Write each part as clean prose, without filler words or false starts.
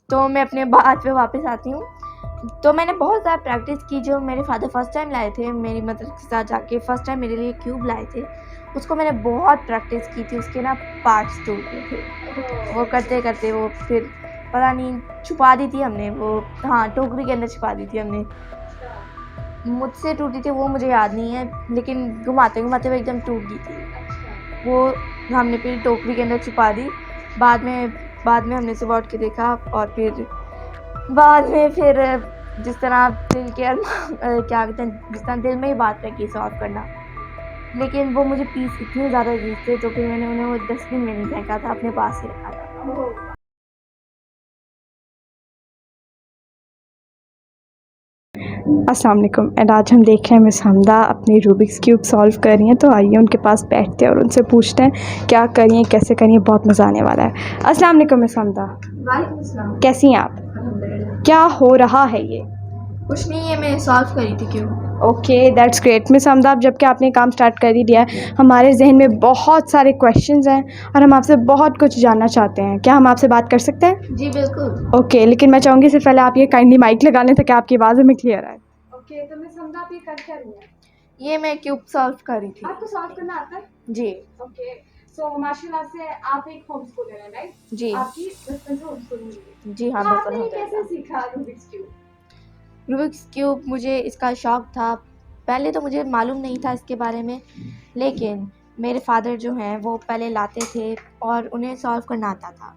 तो मैं अपने बात पे वापस आती हूँ। तो मैंने बहुत ज़्यादा प्रैक्टिस की। जो मेरे फादर फर्स्ट टाइम लाए थे मेरी मदर के साथ जाके, फर्स्ट टाइम मेरे लिए क्यूब लाए थे, उसको मैंने बहुत प्रैक्टिस की थी। उसके ना पार्ट्स टूट गए थे। वो करते करते वो फिर पता नहीं छुपा दी थी हमने वो, हाँ, टोकरी के अंदर छुपा दी थी हमने। मुझसे टूटी थी वो मुझे याद नहीं है, लेकिन घुमाते घुमाते वो एकदम टूट गई थी। वो हमने फिर टोकरी के अंदर छुपा दी। बाद में हमने सुबह उठ के देखा, और फिर बाद में फिर जिस तरह दिल के क्या कहते हैं, जिस तरह दिल में ही बात रखी सॉल्व करना। लेकिन वो मुझे पीस इतने ज़्यादा अजीब थे, तो फिर मैंने उन्हें वो डस्टबिन में नहीं फेंका था, अपने पास ही रखा था। अस्सलाम वालेकुम। एंड आज हम देख रहे हैं मिस हमदा अपनी रूबिक्स क्यूब सॉल्व कर रही हैं, तो आइए उनके पास बैठते हैं और उनसे पूछते हैं क्या करिए कैसे करिए, बहुत मज़ा आने वाला है। अस्सलाम वालेकुम मिस हमदा। वालेकुम अस्सलाम। कैसी हैं आप? क्या हो रहा है ये? कुछ नहीं है, मैं सॉल्व करी थी क्यों। ओके, दैट्स ग्रेट मिस हमदा। अब जबकि आपने काम स्टार्ट कर ही दिया है, हमारे जहन में बहुत सारे क्वेश्चंस हैं और हम आपसे बहुत कुछ जानना चाहते हैं। क्या हम आपसे बात कर सकते हैं? जी बिल्कुल। ओके, लेकिन मैं चाहूँगी इससे पहले आप ये काइंडली माइक लगा लें ताकि आपकी आवाज़ हमें क्लियर आए। ओके, तो मिस हमदा आप ये कर क्या रही हैं? ये मैं क्यूब सॉल्व कर रही थी। आपको सॉल्व करना आता है? जी। ओके, सो माशाल्लाह से आप एक होम स्कूलर हैं, राइट? जी। आपकी बचपन से होम स्कूलिंग हुई है। जी हाँ, तो बिल्कुल आपने ये कैसे अल्हम्दुलिल्लाह। सीखा रूबिक्स क्यूब? रूबिक्स क्यूब मुझे इसका शौक़ था। पहले तो मुझे मालूम नहीं था इसके बारे में, लेकिन मेरे फ़ादर जो हैं वो पहले लाते थे और उन्हें सॉल्व करना आता था।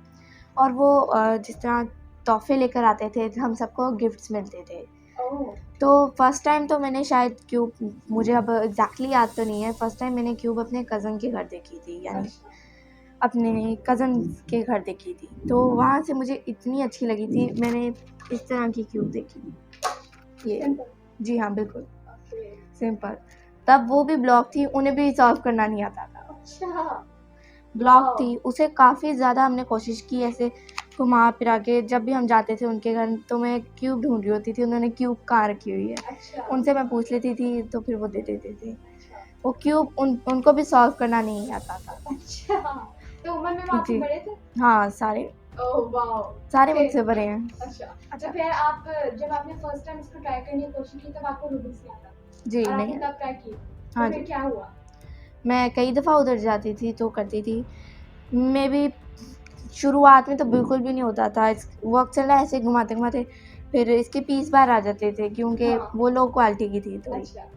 और वो जिस तरह तोहफ़े लेकर आते थे, हम सबको गिफ्ट्स मिलते थे। ओह! तो फर्स्ट टाइम तो मैंने शायद क्यूब, मुझे अब एग्ज़ैक्टली याद तो नहीं है, फर्स्ट टाइम मैंने क्यूब अपने कज़न के घर देखी थी, यानी अपने कज़न के घर देखी थी। तो वहाँ से मुझे इतनी अच्छी लगी थी, मैंने इस तरह की क्यूब देखी थी। ये सिंपल। जी हाँ, बिल्कुल ओके। सिंपल। तब वो भी ब्लॉक थी, उन्हें भी सॉल्व करना नहीं आता था। अच्छा। Block wow! थी, उसे काफ़ी ज़्यादा हमने कोशिश की ऐसे घुमा फिरा के। जब भी हम जाते थे उनके घर तो मैं क्यूब ढूँढ रही होती थी, उन्होंने क्यूब कहाँ रखी हुई है। अच्छा। उनसे मैं पूछ लेती थी तो फिर वो दे देते थे। अच्छा। वो क्यूब उनको भी सॉल्व करना नहीं आता था। अच्छा, तो उम्र में वो आपसे जी। बड़े थे? हाँ, सारे ओह वाओ! सारे फिर मुझसे बड़े हैं। अच्छा, तो फिर आप जब आपने फर्स्ट टाइम इसको ट्राई करने की कोशिश की तब आपको रूबिक्स नहीं आता जी, और नहीं आपने तब ट्राई की, तो हाँ फिर जी। क्या हुआ? मैं कई दफ़ा उधर जाती थी तो करती थी। मेबी शुरुआत में तो बिल्कुल भी नहीं होता था। वो अक्सर ना ऐसे घुमाते-घुमाते फिर इसके पीस बाहर आ जाते थे, क्योंकि हाँ। वो लो क्वालिटी की थी थोड़ी। अच्छा।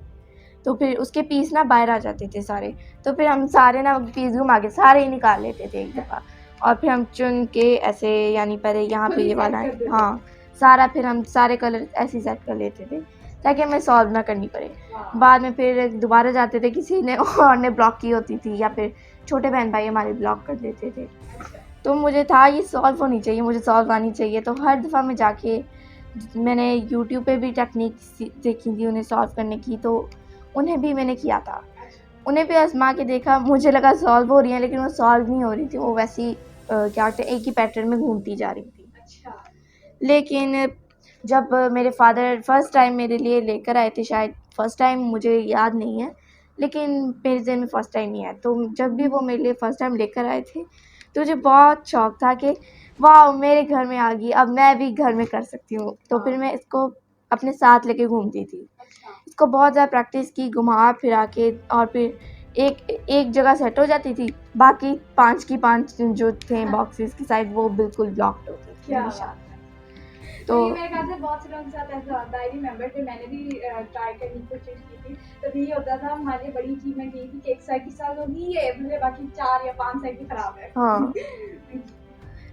तो फिर उसके पीस ना बाहर आ जाते थे सारे। तो फिर हम सारे ना पीस घुमा के सारे ही निकाल लेते थे एक दफ़ा, और फिर हम चुन के ऐसे, यानी पहले यहाँ खुद पे ही ये सेट वाला है, कर देते हाँ, थे। सारा फिर हम सारे कलर ऐसे ही सेट कर लेते थे ताकि हमें सॉल्व ना करनी पड़े। वाह! बाद में फिर दोबारा जाते थे, किसी ने और ने ब्लॉक की होती थी या फिर छोटे बहन-भाई हमारे ब्लॉक कर देते थे। अच्छा। तो मुझे था ये सॉल्व होनी चाहिए, मुझे सॉल्व आनी चाहिए। तो हर दफ़ा मैं जाके मैंने यूट्यूब पे भी टेक्निक देखी थी उन्हें सॉल्व करने की, तो उन्हें भी मैंने किया था। उन्हें भी आज़मा के देखा, मुझे लगा सॉल्व हो रही हैं, लेकिन वो सॉल्व नहीं हो रही थी। वो वैसे ही क्या कहते हैं, एक ही पैटर्न में घूमती जा रही थी। अच्छा। लेकिन जब मेरे फ़ादर फर्स्ट टाइम मेरे लिए लेकर आए थे, शायद फर्स्ट टाइम, मुझे याद नहीं है, लेकिन मेरे ज़हन में फर्स्ट टाइम ही है। तो जब भी वो मेरे लिए फर्स्ट टाइम लेकर आए थे, तो मुझे बहुत शौक था कि वाओ! मेरे घर में आ गई, अब मैं भी घर में कर सकती हूँ। तो फिर मैं इसको अपने साथ लेके घूमती थी। अच्छा। इसको बहुत ज़्यादा प्रैक्टिस की, घुमा-फिरा के, और फिर एक एक जगह सेट हो जाती थी, बाकी 5 की 5 जो थे बॉक्सेस की साइड, वो बिल्कुल ब्लॉक्ड होते थे क्या हमेशा। बात है! तो तो ये मेरे ख्याल से बहुत से लोगों के साथ ऐसा होता है। आई रिमेंबर कि मैंने भी ट्राई करने की कोशिश की थी। तब ये होता था, हमारे लिए बड़ी अचीवमेंट ये थी कि एक साइड की सॉल्व होगी, ये मुझे बाकी 4 या 5 साइड की खराब है। हाँ,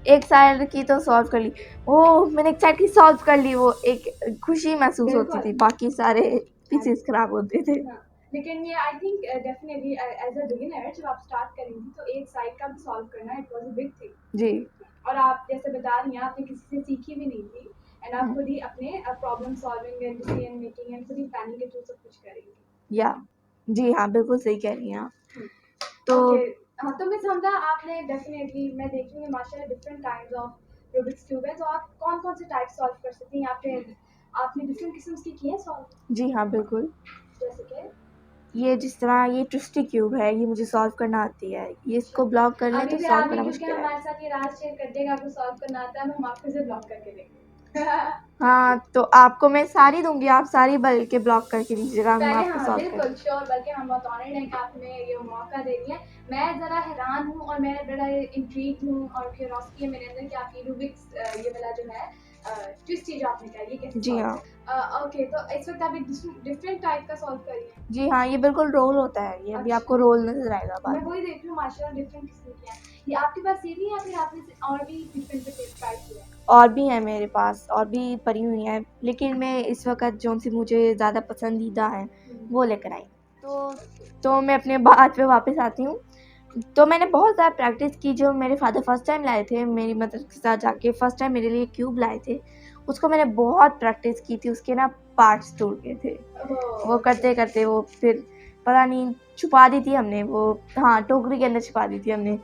एक साइड की तो सॉल्व कर ली। ओह! मैंने एक साइड की सॉल्व कर ली, वो एक खुशी महसूस होती बिल्कुल। थी, बाकी सारे पीसेस खराब होते थे। हाँ, लेकिन ये I think definitely as a beginner जब आप स्टार्ट करेंगी तो एक साइड का भी सॉल्व करना it was a big thing. जी। और आप जैसे बता रही हैं आपने किसी से सीखी भी नहीं थी एंड आप खुद ही अपने problem solving and decision making and खुद ही प्लानिंग के थ्रू सब कुछ करेंगी। या जी हाँ, बिल्कुल सही कह रही हैं आप। हुँ। तो ओके। हाँ, तो मिस हमदा आपने डेफिनिटली मैं देख रही हूँ माशाल्लाह different kinds of Rubik's cube है, तो आप कौन-कौन से टाइप सॉल्व कर सकती हैं? आपने आपने डिफरेंट किस्म्स की हैं सॉल्व? जी हाँ, बिल्कुल। जैसे कि? ये जिस तरह ये ट्विस्टी क्यूब है, ये मुझे सॉल्व करना आती है। ये इसको ब्लॉक कर लें अभी तो भी सॉल्व आप करना वीडियो के मुश्किल है। हमारे साथ ये राज शेयर कर देगा, आपको सॉल्व करना आता है, हम आपको इसे ब्लॉक करके देंगे। हाँ, तो आपको मैं सारी दूँगी, आप सारी बल्कि ब्लॉक करके दीजिएगा, हम पहले आपको हाँ, सॉल्व बिल्कुल करेंगे। श्योर, बल्कि हम बहुत ऑनर्ड हैं कि आप हमें ये मौका दे रही हैं। मैं ज़रा हैरान हूँ और मैं बड़ा इंट्रीग्ड हूँ और क्यूरियोसिटी है मेरे अंदर कि आप ये रूबिक्स ये वाला जो है ट्विस्टी जो आपने कहा, ये कैसे जी सॉल्व हाँ। ओके, तो इस वक्त आप एक डिफरेंट टाइप का सॉल्व कर रही हैं। जी हाँ, ये बिल्कुल रोल होता है, ये अभी अच्छा। आपको रोल नज़र आएगा बाद मैं में। वही देख रही हूँ माशाल्लाह, डिफरेंट किस्म की हैं। ये आपके पास ये भी है या फिर आपने और भी डिफरेंट ट्राई किया है? और भी हैं मेरे पास, और भी पड़ी हुई हैं, लेकिन मैं इस वक़्त जौन-सी मुझे ज़्यादा पसंदीदा हैं, वो लेकर आई। तो मैं अपने बात पे वापस आती हूँ। तो मैंने बहुत ज़्यादा प्रैक्टिस की, जो मेरे फ़ादर फर्स्ट टाइम लाए थे, मेरी मदर के साथ जाके फर्स्ट टाइम मेरे लिए क्यूब लाए थे, उसको मैंने बहुत प्रैक्टिस की थी, उसके ना पार्ट्स टूट गए थे। वो करते-करते वो फिर पता नहीं छुपा दी थी हमने वो, हाँ, टोकरी के अंदर छुपा दी थी हमने।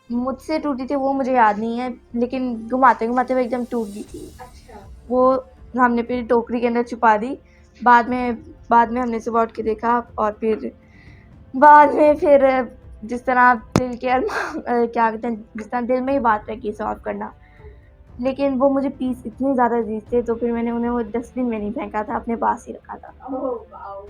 मुझसे टूटी थी वो मुझे याद नहीं है, लेकिन घुमाते-घुमाते वो एकदम टूट गई थी। अच्छा। वो हमने फिर टोकरी के अंदर छुपा दी। बाद में हमने सुबह उठ के देखा, और फिर बाद में फिर जिस तरह दिल के क्या कहते हैं, जिस तरह दिल में ही बात रखी सॉल्व करना। लेकिन वो मुझे पीस इतने ज़्यादा अजीज़ थे, तो फिर मैंने उन्हें वो डस्टबिन में नहीं फेंका था, अपने पास ही रखा था। Oh wow!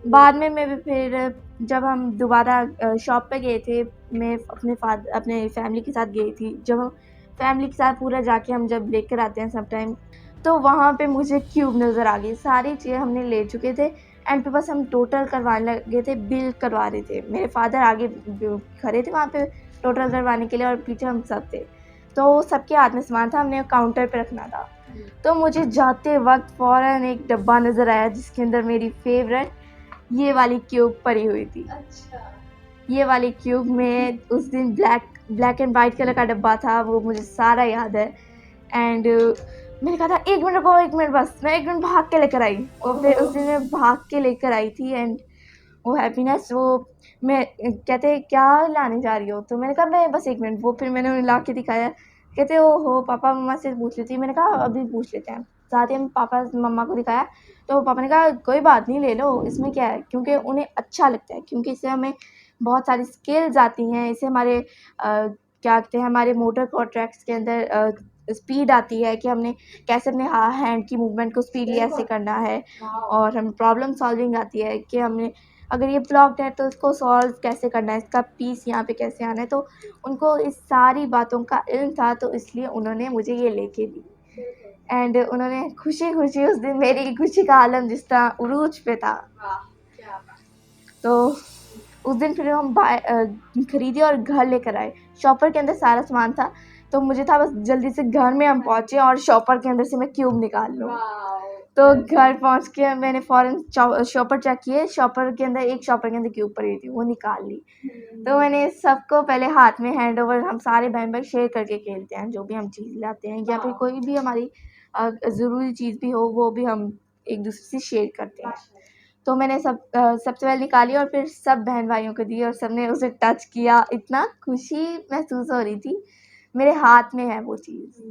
बाद में मैं भी फिर जब हम दोबारा शॉप पे गए थे, मैं अपने फैमिली के साथ गई थी। जब हम फैमिली के साथ पूरा जाके हम जब लेकर आते हैं सम टाइम, तो वहाँ पे मुझे क्यूब नज़र आ गई। सारी चीज़ें हमने ले चुके थे, एंड पे बस हम टोटल करवाने लगे थे, बिल करवा रहे थे। मेरे फादर आगे खड़े थे वहाँ पे टोटल करवाने के लिए, और पीछे हम सब थे। तो सबके हाथ में सामान था, हमने काउंटर पे रखना था। तो मुझे जाते वक़्त फ़ौरन एक डब्बा नज़र आया, जिसके अंदर मेरी फ़ेवरेट ये वाली क्यूब पड़ी हुई थी। अच्छा। ये वाली क्यूब में उस दिन ब्लैक एंड वाइट कलर का डब्बा था, वो मुझे सारा याद है। एंड मैंने कहा था 1 मिनट रुको, 1 मिनट बस, मैं 1 मिनट भाग के लेकर आई। और फिर उस दिन मैं भाग के लेकर आई थी, एंड वो हैप्पीनेस, वो मैं कहते क्या लाने जा रही हो? तो मैंने कहा मैं बस 1 मिनट। वो फिर मैंने उन्हें ला के दिखाया। कहते ओहो पापा मम्मा से पूछ लेती। मैंने कहा अभी पूछ लेते हैं। साथ ही हम पापा मम्मा को दिखाया, तो पापा ने कहा कोई बात नहीं, ले लो, इसमें क्या है? क्योंकि उन्हें अच्छा लगता है, क्योंकि इससे हमें बहुत सारी स्किल्स आती हैं, इससे हमारे क्या कहते हैं, हमारे मोटर कॉन्ट्रैक्ट्स के अंदर स्पीड आती है कि हमने कैसे अपने हैंड की मूवमेंट को स्पीडली ऐसे करना है, और हम प्रॉब्लम सॉल्विंग आती है कि हमने अगर ये ब्लॉक्ड है तो इसको सॉल्व कैसे करना है, इसका पीस यहाँ पे कैसे आना है। तो उनको इस सारी बातों का इल्म था, तो इसलिए उन्होंने मुझे ये लेके दी। एंड उन्होंने खुशी-खुशी उस दिन मेरी खुशी का आलम जिस तरह उरूज पे था। वाह! क्या बात! तो उस दिन फिर हम खरीदे और घर लेकर आए। शॉपर के अंदर सारा सामान था, तो मुझे था बस जल्दी से घर में हम पहुँचे और शॉपर के अंदर से मैं क्यूब निकाल लूँ। वाओ! तो घर पहुँच के मैंने फ़ौरन शॉपर चेक किए, शॉपर के अंदर क्यूब पड़ी हुई थी, वो निकाल ली। तो मैंने सबको पहले हाथ में हैंड ओवर, हम सारे बहन-भाई शेयर करके खेलते हैं, जो भी हम चीज़ लाते हैं, या फिर कोई भी हमारी ज़रूरी चीज़ भी हो, वो भी हम एक-दूसरे से शेयर करते हैं। तो मैंने सबसे पहले निकाली और फिर सब बहन-भाइयों को दी, और सबने उसे टच किया। इतना खुशी महसूस हो रही थी, मेरे हाथ में है वो चीज़।